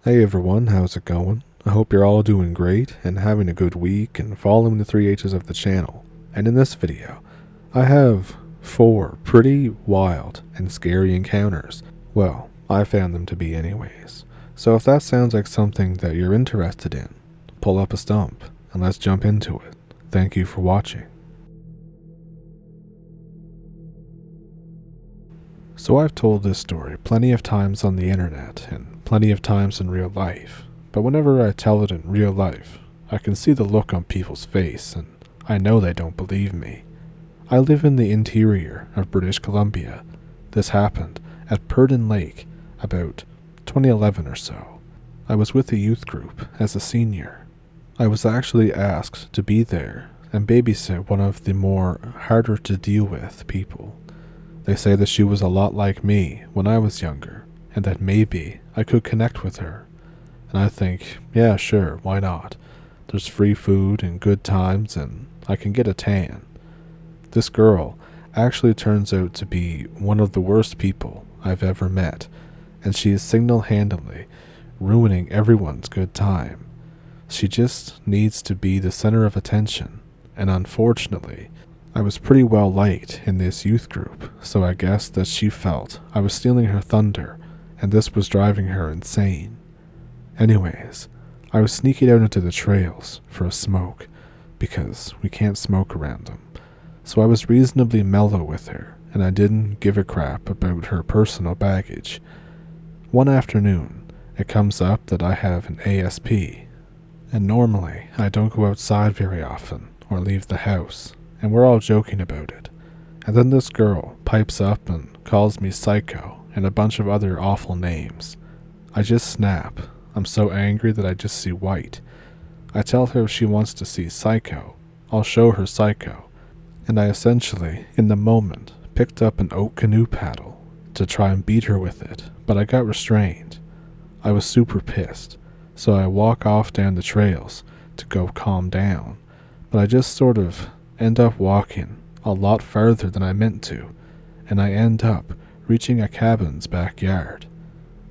Hey everyone, how's it going? I hope you're all doing great and having a good week and following the 3H's of the channel. And in this video, I have 4 pretty wild and scary encounters. Well, I found them to be anyways. So if that sounds like something that you're interested in, pull up a stump and let's jump into it. Thank you for watching. So I've told this story plenty of times on the internet and plenty of times in real life, but whenever I tell it in real life, I can see the look on people's face and I know they don't believe me. I live in the interior of British Columbia. This happened at Purden Lake about 2011 or so. I was with a youth group as a senior. I was actually asked to be there and babysit one of the more harder to deal with people. They say that she was a lot like me when I was younger, and that maybe I could connect with her. And I think, yeah, sure, why not? There's free food and good times, and I can get a tan. This girl actually turns out to be one of the worst people I've ever met, and she is single-handedly ruining everyone's good time. She just needs to be the center of attention, and unfortunately, I was pretty well liked in this youth group, so I guess that she felt I was stealing her thunder, and this was driving her insane. Anyways, I was sneaking out into the trails for a smoke, because we can't smoke around them, so I was reasonably mellow with her, and I didn't give a crap about her personal baggage. One afternoon, it comes up that I have an ASP, and normally I don't go outside very often or leave the house, and we're all joking about it. And then this girl pipes up and calls me psycho and a bunch of other awful names. I just snap. I'm so angry that I just see white. I tell her if she wants to see psycho, I'll show her psycho. And I essentially, in the moment, picked up an oak canoe paddle to try and beat her with it, but I got restrained. I was super pissed, so I walk off down the trails to go calm down, but I just sort of end up walking a lot farther than I meant to, and I end up reaching a cabin's backyard.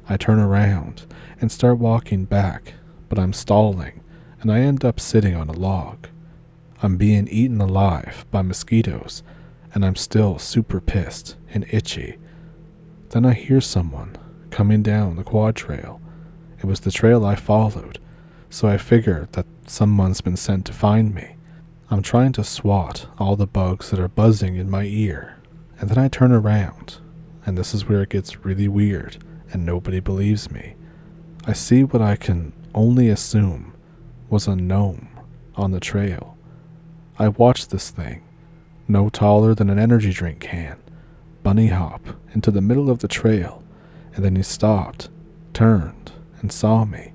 I turn around and start walking back, but I'm stalling, and I end up sitting on a log. I'm being eaten alive by mosquitoes, and I'm still super pissed and itchy. Then I hear someone coming down the quad trail. It was the trail I followed, so I figured that someone's been sent to find me. I'm trying to swat all the bugs that are buzzing in my ear, and then I turn around, and this is where it gets really weird, and nobody believes me. I see what I can only assume was a gnome on the trail. I watched this thing, no taller than an energy drink can, bunny hop into the middle of the trail, and then he stopped, turned, and saw me.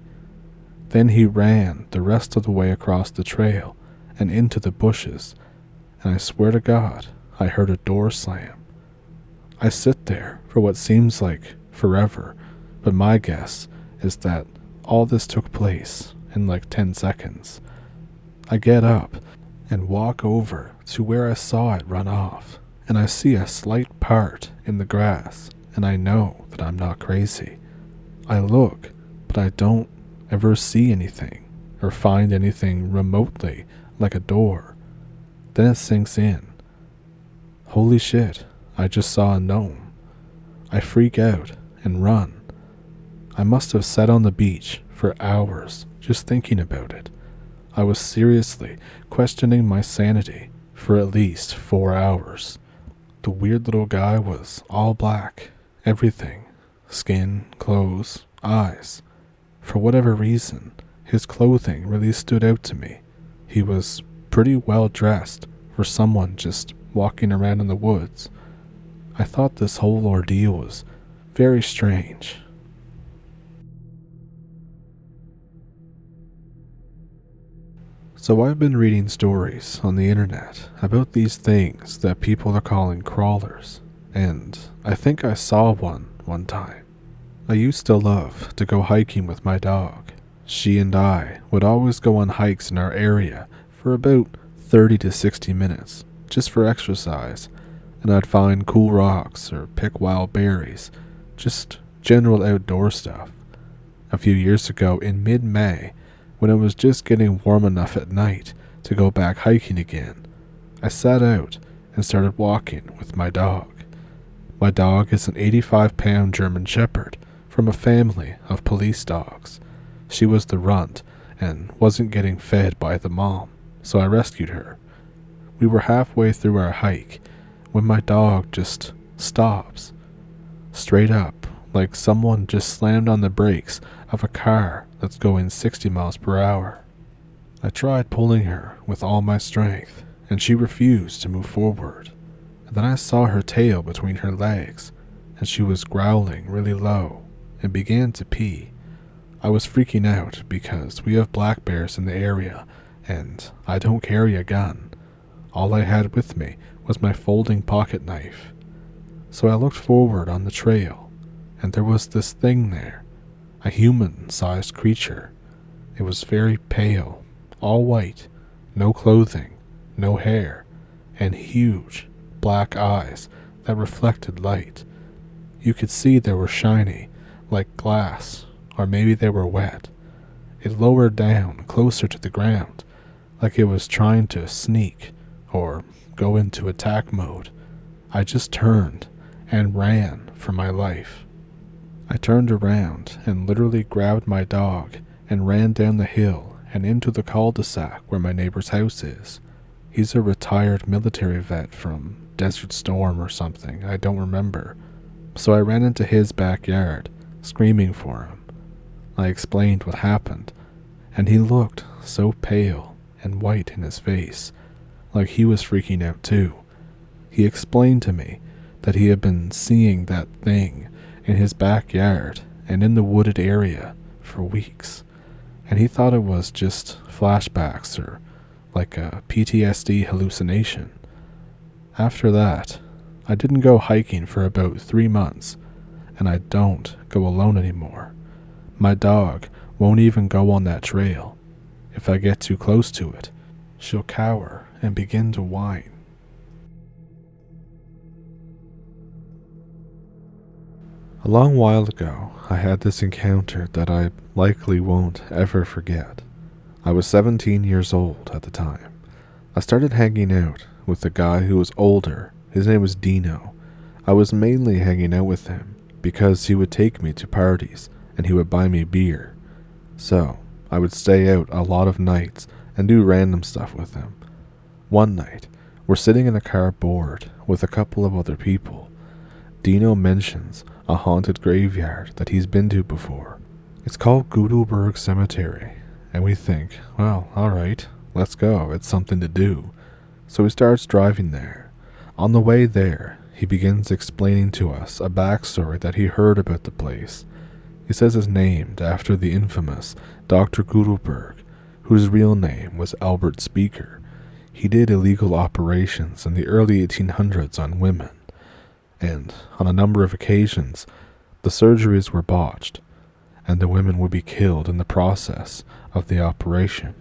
Then he ran the rest of the way across the trail and into the bushes, and I swear to God, I heard a door slam. I sit there for what seems like forever, but my guess is that all this took place in like 10 seconds. I get up and walk over to where I saw it run off, and I see a slight part in the grass, and I know that I'm not crazy. I look, but I don't ever see anything or find anything remotely like a door. Then it sinks in. Holy shit, I just saw a gnome. I freak out and run. I must have sat on the beach for hours just thinking about it. I was seriously questioning my sanity for at least 4 hours. The weird little guy was all black, everything, skin, clothes, eyes. For whatever reason, his clothing really stood out to me. He was pretty well dressed for someone just walking around in the woods. I thought this whole ordeal was very strange. So I've been reading stories on the internet about these things that people are calling crawlers, and I think I saw one time. I used to love to go hiking with my dog. She and I would always go on hikes in our area for about 30 to 60 minutes, just for exercise, and I'd find cool rocks or pick wild berries, just general outdoor stuff. A few years ago in mid-May, when it was just getting warm enough at night to go back hiking again, I sat out and started walking with my dog. My dog is an 85-pound German Shepherd from a family of police dogs. She was the runt and wasn't getting fed by the mom, so I rescued her. We were halfway through our hike when my dog just stops. Straight up, like someone just slammed on the brakes of a car that's going 60 miles per hour. I tried pulling her with all my strength, and she refused to move forward. And then I saw her tail between her legs, and she was growling really low and began to pee. I was freaking out because we have black bears in the area, and I don't carry a gun. All I had with me was my folding pocket knife. So I looked forward on the trail, and there was this thing there, a human-sized creature. It was very pale, all white, no clothing, no hair, and huge black eyes that reflected light. You could see they were shiny, like glass, or maybe they were wet. It lowered down closer to the ground, like it was trying to sneak or go into attack mode. I just turned and ran for my life. I turned around and literally grabbed my dog and ran down the hill and into the cul-de-sac where my neighbor's house is. He's a retired military vet from Desert Storm or something, I don't remember. So I ran into his backyard, screaming for him. I explained what happened, and he looked so pale and white in his face, like he was freaking out too. He explained to me that he had been seeing that thing in his backyard and in the wooded area for weeks, and he thought it was just flashbacks or like a PTSD hallucination. After that, I didn't go hiking for about 3 months, and I don't go alone anymore. My dog won't even go on that trail. If I get too close to it, she'll cower and begin to whine. A long while ago, I had this encounter that I likely won't ever forget. I was 17 years old at the time. I started hanging out with a guy who was older. His name was Dino. I was mainly hanging out with him because he would take me to parties and he would buy me beer. So, I would stay out a lot of nights and do random stuff with him. One night, we're sitting in a car bored with a couple of other people. Dino mentions a haunted graveyard that he's been to before. It's called Gudelberg Cemetery, and we think, well, alright, let's go, it's something to do. So he starts driving there. On the way there, he begins explaining to us a backstory that he heard about the place. He says it's named after the infamous Dr. Gudelberg, whose real name was Albert Speaker. He did illegal operations in the early 1800s on women, and on a number of occasions, the surgeries were botched, and the women would be killed in the process of the operation.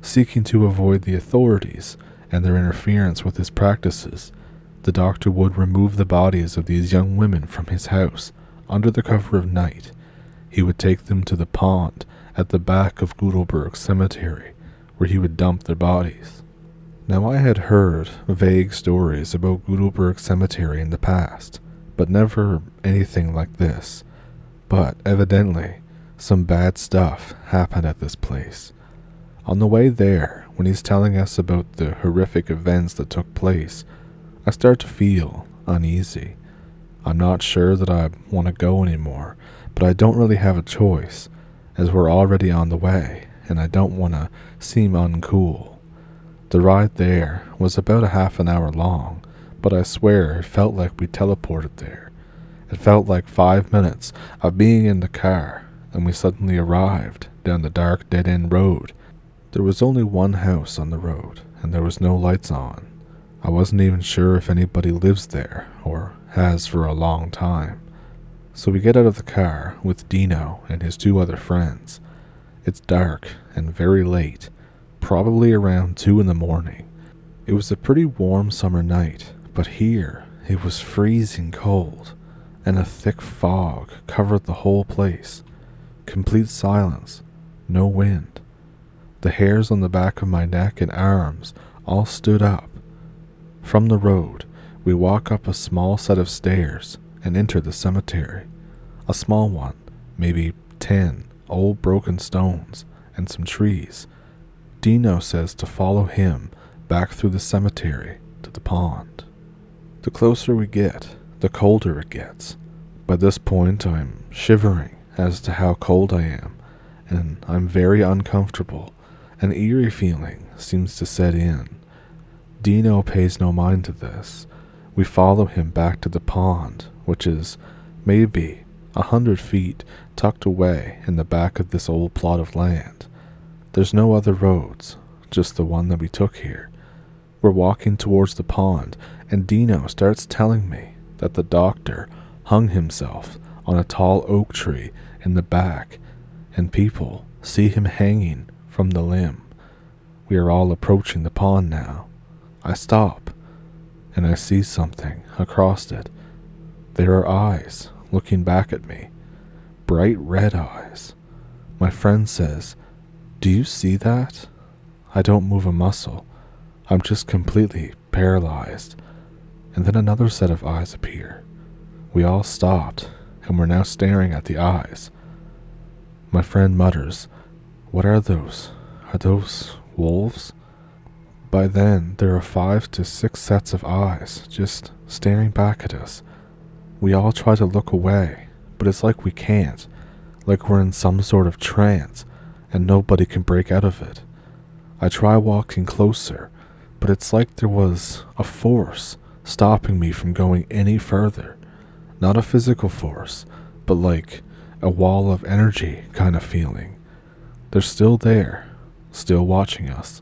Seeking to avoid the authorities and their interference with his practices, the doctor would remove the bodies of these young women from his house under the cover of night. He would take them to the pond at the back of Gudelberg Cemetery, where he would dump their bodies. Now, I had heard vague stories about Gudelberg Cemetery in the past, but never anything like this. But evidently, some bad stuff happened at this place. On the way there, when he's telling us about the horrific events that took place, I start to feel uneasy. I'm not sure that I want to go anymore, but I don't really have a choice, as we're already on the way, and I don't want to seem uncool. The ride there was about a half an hour long, but I swear it felt like we teleported there. It felt like 5 minutes of being in the car, and we suddenly arrived down the dark dead-end road. There was only one house on the road, and there was no lights on. I wasn't even sure if anybody lives there, or has for a long time. So we get out of the car with Dino and his 2 other friends. It's dark and very late, probably around 2 in the morning. It was a pretty warm summer night, but here it was freezing cold, and a thick fog covered the whole place. Complete silence. No wind. The hairs on the back of my neck and arms all stood up. From the road, we walk up a small set of stairs and enter the cemetery. A small one, maybe 10 old broken stones and some trees. Dino says to follow him back through the cemetery to the pond. The closer we get, the colder it gets. By this point, I'm shivering as to how cold I am, and I'm very uncomfortable. An eerie feeling seems to set in. Dino pays no mind to this. We follow him back to the pond, which is maybe 100 feet tucked away in the back of this old plot of land. There's no other roads, just the one that we took here. We're walking towards the pond, and Dino starts telling me that the doctor hung himself on a tall oak tree in the back, and people see him hanging from the limb. We are all approaching the pond now. I stop, and I see something across it. There are eyes looking back at me, bright red eyes. My friend says, "Do you see that?" I don't move a muscle. I'm just completely paralyzed. And then another set of eyes appear. We all stopped, and we're now staring at the eyes. My friend mutters, "What are those? Are those wolves?" By then, there are 5 to 6 sets of eyes just staring back at us. We all try to look away, but it's like we can't, like we're in some sort of trance, and nobody can break out of it. I try walking closer, but it's like there was a force stopping me from going any further. Not a physical force, but like a wall of energy kind of feeling. They're still there, still watching us.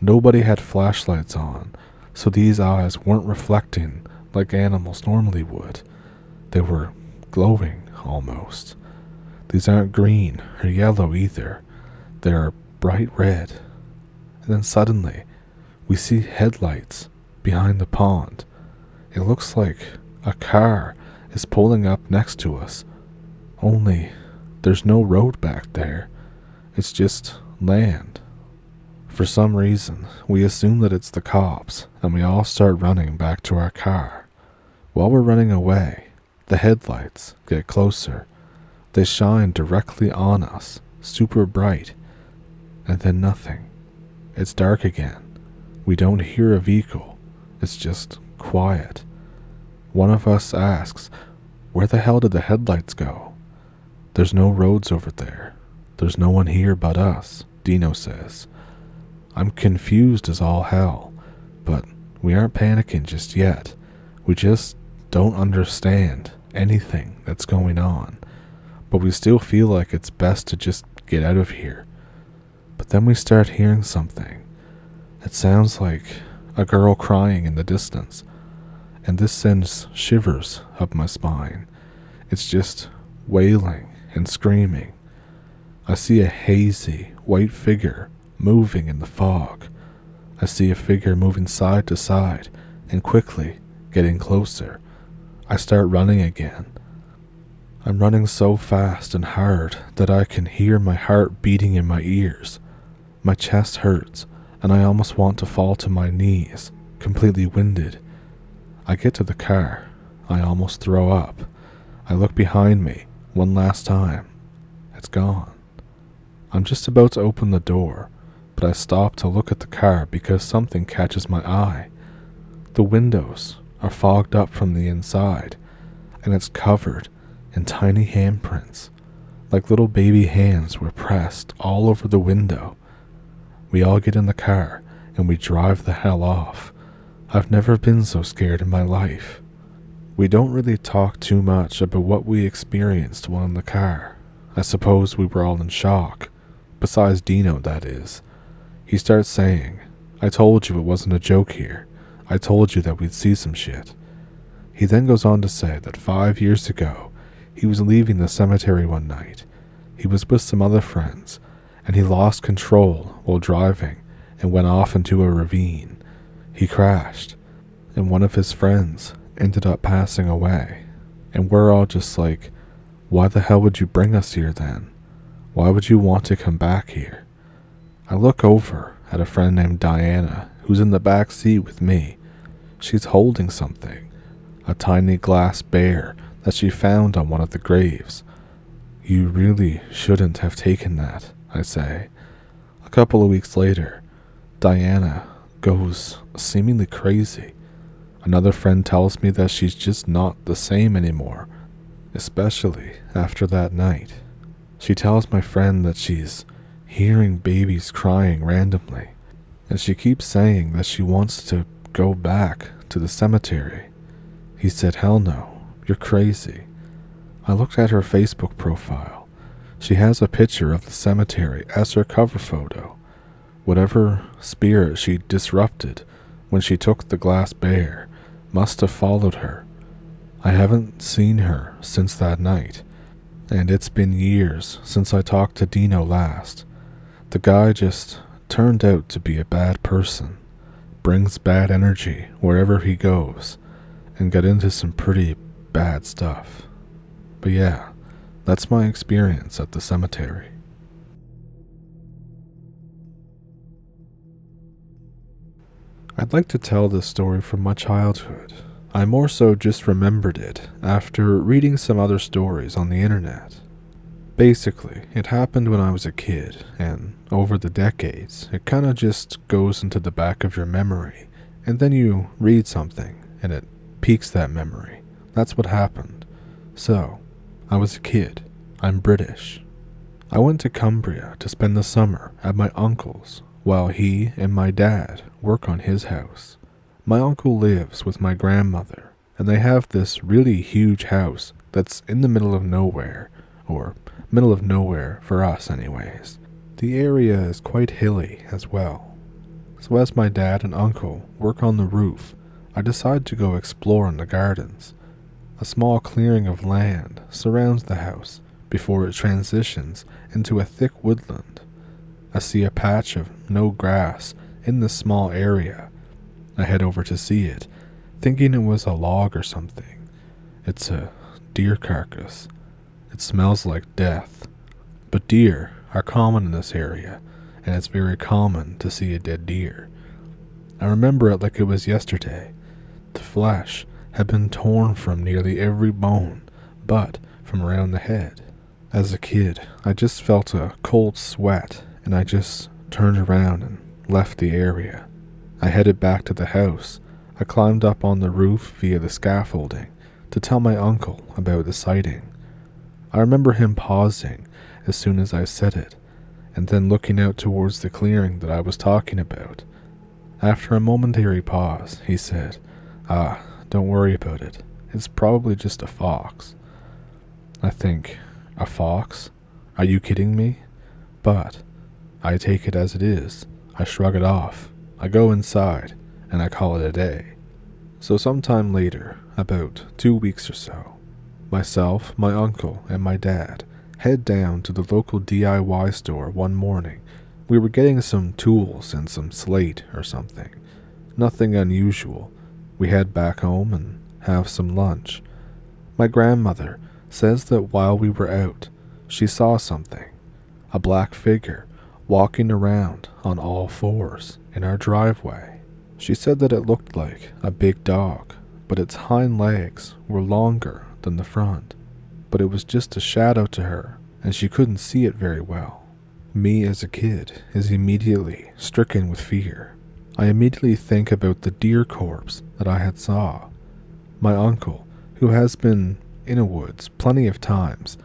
Nobody had flashlights on, so these eyes weren't reflecting like animals normally would. They were glowing, almost. These aren't green or yellow either. They're bright red. And then suddenly, we see headlights behind the pond. It looks like a car is pulling up next to us. Only, there's no road back there. It's just land. For some reason, we assume that it's the cops, and we all start running back to our car. While we're running away, the headlights get closer. They shine directly on us, super bright, and then nothing. It's dark again. We don't hear a vehicle. It's just quiet. One of us asks, "Where the hell did the headlights go?" "There's no roads over there. There's no one here but us," Dino says. I'm confused as all hell, but we aren't panicking just yet. We just don't understand anything that's going on, but we still feel like it's best to just get out of here. But then we start hearing something. It sounds like a girl crying in the distance, and this sends shivers up my spine. It's just wailing and screaming. I see a hazy white figure moving in the fog. I see a figure moving side to side and quickly getting closer. I start running again. I'm running so fast and hard that I can hear my heart beating in my ears. My chest hurts, and I almost want to fall to my knees, completely winded. I get to the car. I almost throw up. I look behind me one last time. It's gone. I'm just about to open the door, but I stop to look at the car because something catches my eye. The windows are fogged up from the inside, and it's covered in tiny handprints, like little baby hands were pressed all over the window. We all get in the car, and we drive the hell off. I've never been so scared in my life. We don't really talk too much about what we experienced while in the car. I suppose we were all in shock. Besides Dino, that is. He starts saying, "I told you it wasn't a joke here. I told you that we'd see some shit." He then goes on to say that 5 years ago, he was leaving the cemetery one night. He was with some other friends, and he lost control while driving and went off into a ravine. He crashed, and one of his friends ended up passing away. And we're all just like, "Why the hell would you bring us here then? Why would you want to come back here? I look over at a friend named Diana who's in the back seat with me. She's holding something, a tiny glass bear that she found on one of the graves. You really shouldn't have taken that, I say. A couple of weeks later, Diana goes seemingly crazy. Another friend tells me that she's just not the same anymore, especially after that night. She tells my friend that she's hearing babies crying randomly, and she keeps saying that she wants to go back to the cemetery. He said, "Hell no, you're crazy." I looked at her Facebook profile. She has a picture of the cemetery as her cover photo. Whatever spirit she disrupted when she took the glass bear must have followed her. I haven't seen her since that night, and it's been years since I talked to Dino last. The guy just turned out to be a bad person, brings bad energy wherever he goes, and got into some pretty bad stuff. But yeah, that's my experience at the cemetery. I'd like to tell this story from my childhood. I more so just remembered it after reading some other stories on the internet. Basically, it happened when I was a kid, and over the decades, it kinda just goes into the back of your memory, and then you read something, and it piques that memory. That's what happened. So, I was a kid. I'm British. I went to Cumbria to spend the summer at my uncle's, while he and my dad work on his house. My uncle lives with my grandmother, and they have this really huge house that's in the middle of nowhere, or middle of nowhere for us anyways. The area is quite hilly as well. So as my dad and uncle work on the roof, I decide to go explore in the gardens. A small clearing of land surrounds the house before it transitions into a thick woodland. I see a patch of no grass in this small area. I head over to see it, thinking it was a log or something. It's a deer carcass. It smells like death. But deer are common in this area, and it's very common to see a dead deer. I remember it like it was yesterday. The flesh had been torn from nearly every bone, but from around the head. As a kid, I just felt a cold sweat, and I just turned around and left the area. I headed back to the house. I climbed up on the roof via the scaffolding to tell my uncle about the sighting. I remember him pausing as soon as I said it, and then looking out towards the clearing that I was talking about. After a momentary pause, he said, don't worry about it. It's probably just a fox." I think, a fox? Are you kidding me? But I take it as it is. I shrug it off. I go inside, and I call it a day. So sometime later, about 2 weeks or so, myself, my uncle, and my dad head down to the local DIY store one morning. We were getting some tools and some slate or something. Nothing unusual. We head back home and have some lunch. My grandmother says that while we were out, she saw something. A black figure walking around on all fours in our driveway. She said that it looked like a big dog, but its hind legs were longer than the front. But it was just a shadow to her, and she couldn't see it very well. Me as a kid is immediately stricken with fear. I immediately think about the deer corpse that I had saw. My uncle, who has been in a woods plenty of times,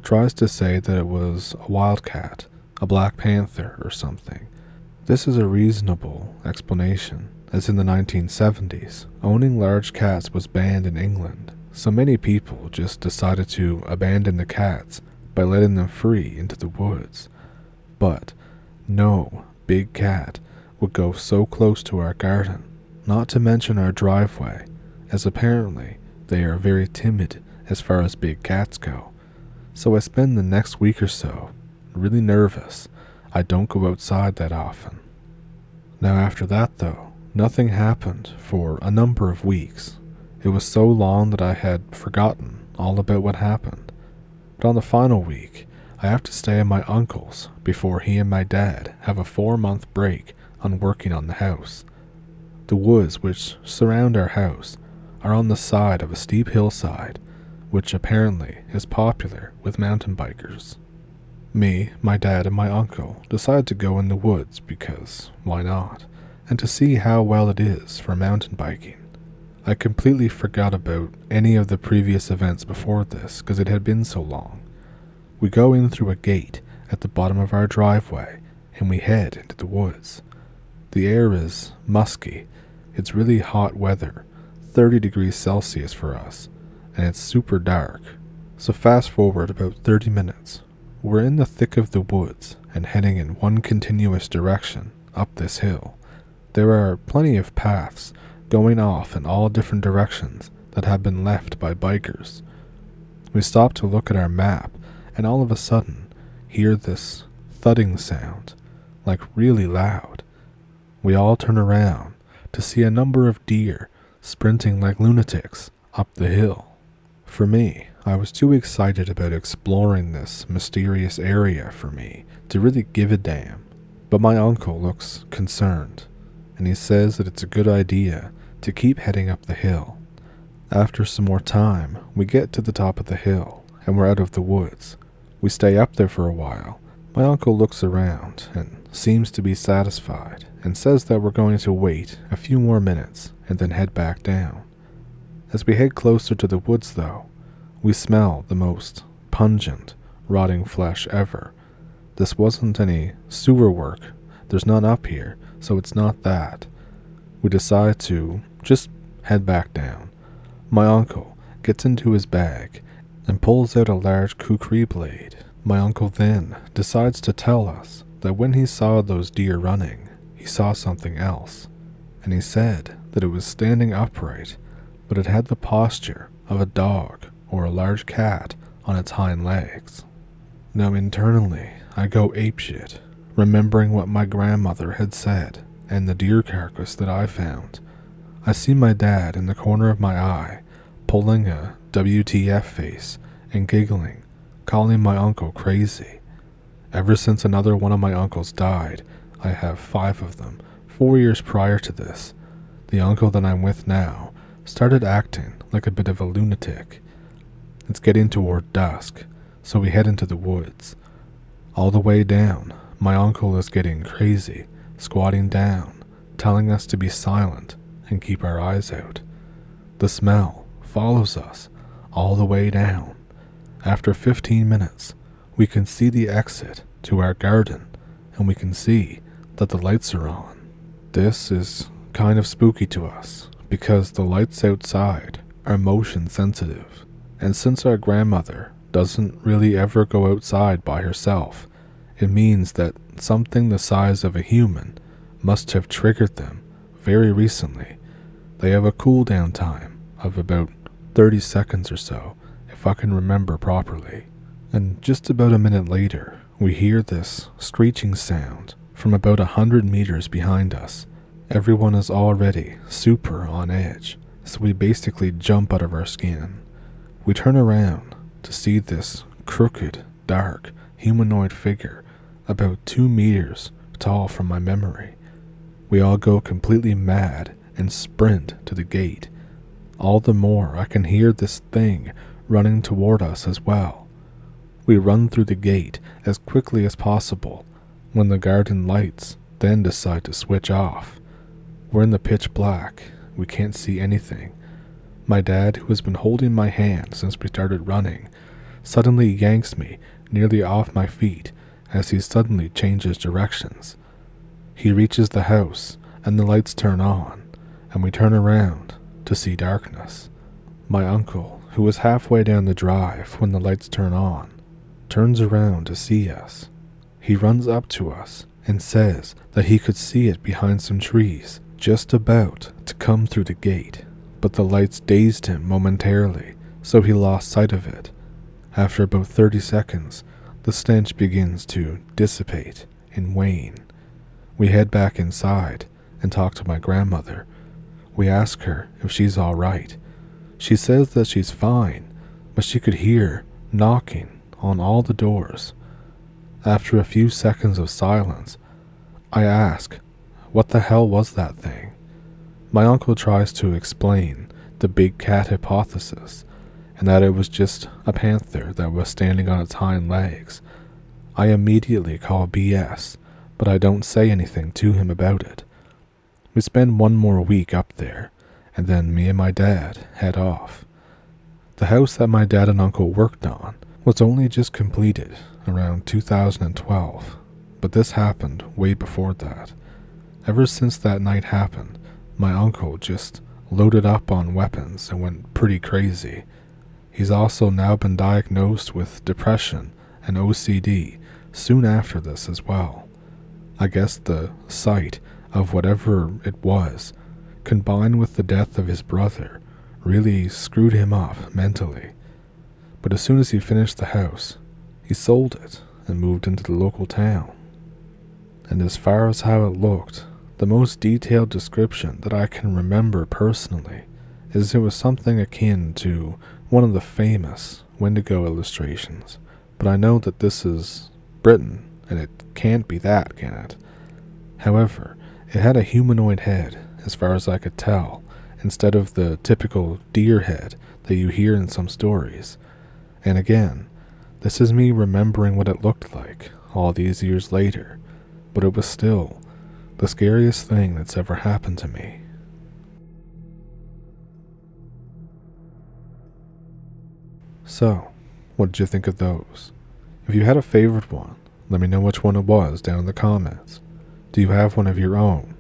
tries to say that it was a wildcat, a black panther or something. This is a reasonable explanation, as in the 1970s, owning large cats was banned in England, so many people just decided to abandon the cats by letting them free into the woods. But no big cat would go so close to our garden, not to mention our driveway, as apparently they are very timid as far as big cats go. So I spend the next week or so really nervous. I don't go outside that often. Now after that though, nothing happened for a number of weeks. It was so long that I had forgotten all about what happened. But on the final week, I have to stay at my uncle's before he and my dad have a 4-month break on working on the house. The woods which surround our house are on the side of a steep hillside, which apparently is popular with mountain bikers. Me, my dad, and my uncle decide to go in the woods because why not, and to see how well it is for mountain biking. I completely forgot about any of the previous events before this because it had been so long. We go in through a gate at the bottom of our driveway and we head into the woods. The air is musky. It's really hot weather, 30 degrees Celsius for us, and it's super dark. So fast forward about 30 minutes. We're in the thick of the woods and heading in one continuous direction up this hill. There are plenty of paths going off in all different directions that have been left by bikers. We stop to look at our map and all of a sudden hear this thudding sound, like really loud. We all turn around to see a number of deer sprinting like lunatics up the hill. For me, I was too excited about exploring this mysterious area for me to really give a damn. But my uncle looks concerned, and he says that it's a good idea to keep heading up the hill. After some more time, we get to the top of the hill, and we're out of the woods. We stay up there for a while. My uncle looks around and seems to be satisfied, and says that we're going to wait a few more minutes and then head back down. As we head closer to the woods though, we smell the most pungent, rotting flesh ever. This wasn't any sewer work. There's none up here, so it's not that. We decide to just head back down. My uncle gets into his bag and pulls out a large kukri blade. My uncle then decides to tell us that when he saw those deer running, he saw something else. And he said that it was standing upright, but it had the posture of a dog or a large cat on its hind legs. Now internally, I go apeshit, remembering what my grandmother had said and the deer carcass that I found. I see my dad in the corner of my eye, pulling a WTF face and giggling, calling my uncle crazy. Ever since another one of my uncles died, I have 5 of them, 4 years prior to this. The uncle that I'm with now started acting like a bit of a lunatic. It's getting toward dusk, so we head into the woods. All the way down, my uncle is getting crazy, squatting down, telling us to be silent and keep our eyes out. The smell follows us all the way down. After 15 minutes, we can see the exit to our garden, and we can see that the lights are on. This is kind of spooky to us, because the lights outside are motion sensitive, and since our grandmother doesn't really ever go outside by herself, it means that something the size of a human must have triggered them very recently. They have a cooldown time of about 30 seconds or so, if I can remember properly. And just about a minute later, we hear this screeching sound from about 100 meters behind us. Everyone is already super on edge, so we basically jump out of our skin. We turn around to see this crooked, dark, humanoid figure about 2 meters tall from my memory. We all go completely mad and sprint to the gate. All the more I can hear this thing running toward us as well. We run through the gate as quickly as possible when the garden lights then decide to switch off. We're in the pitch black. We can't see anything. My dad, who has been holding my hand since we started running, suddenly yanks me nearly off my feet as he suddenly changes directions. He reaches the house and the lights turn on, and we turn around to see darkness. My uncle, who was halfway down the drive when the lights turn on, turns around to see us. He runs up to us and says that he could see it behind some trees, just about to come through the gate, but the lights dazed him momentarily, so he lost sight of it. After about 30 seconds, the stench begins to dissipate and wane. We head back inside and talk to my grandmother. We ask her if she's all right. She says that she's fine, but she could hear knocking on all the doors. After a few seconds of silence, I ask, what the hell was that thing? My uncle tries to explain the big cat hypothesis, and that it was just a panther that was standing on its hind legs. I immediately call BS, but I don't say anything to him about it. We spend one more week up there, and then me and my dad head off. The house that my dad and uncle worked on was only just completed around 2012, but this happened way before that. Ever since that night happened, my uncle just loaded up on weapons and went pretty crazy. He's also now been diagnosed with depression and OCD soon after this as well. I guess the sight of whatever it was, combined with the death of his brother, really screwed him up mentally. But as soon as he finished the house, he sold it and moved into the local town. And as far as how it looked, the most detailed description that I can remember personally is it was something akin to one of the famous Wendigo illustrations, but I know that this is Britain, and it can't be that, can it? However, it had a humanoid head, as far as I could tell, instead of the typical deer head that you hear in some stories. And again, this is me remembering what it looked like all these years later, but it was still the scariest thing that's ever happened to me. So, what did you think of those? If you had a favorite one, let me know which one it was down in the comments. Do you have one of your own?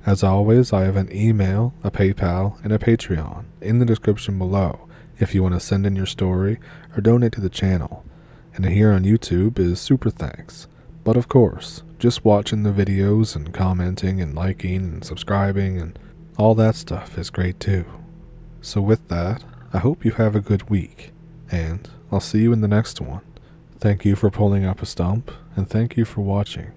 As always, I have an email, a PayPal, and a Patreon in the description below if you want to send in your story or donate to the channel. And here on YouTube is super thanks. But of course, just watching the videos and commenting and liking and subscribing and all that stuff is great too. So with that, I hope you have a good week, and I'll see you in the next one. Thank you for pulling up a stump, and thank you for watching.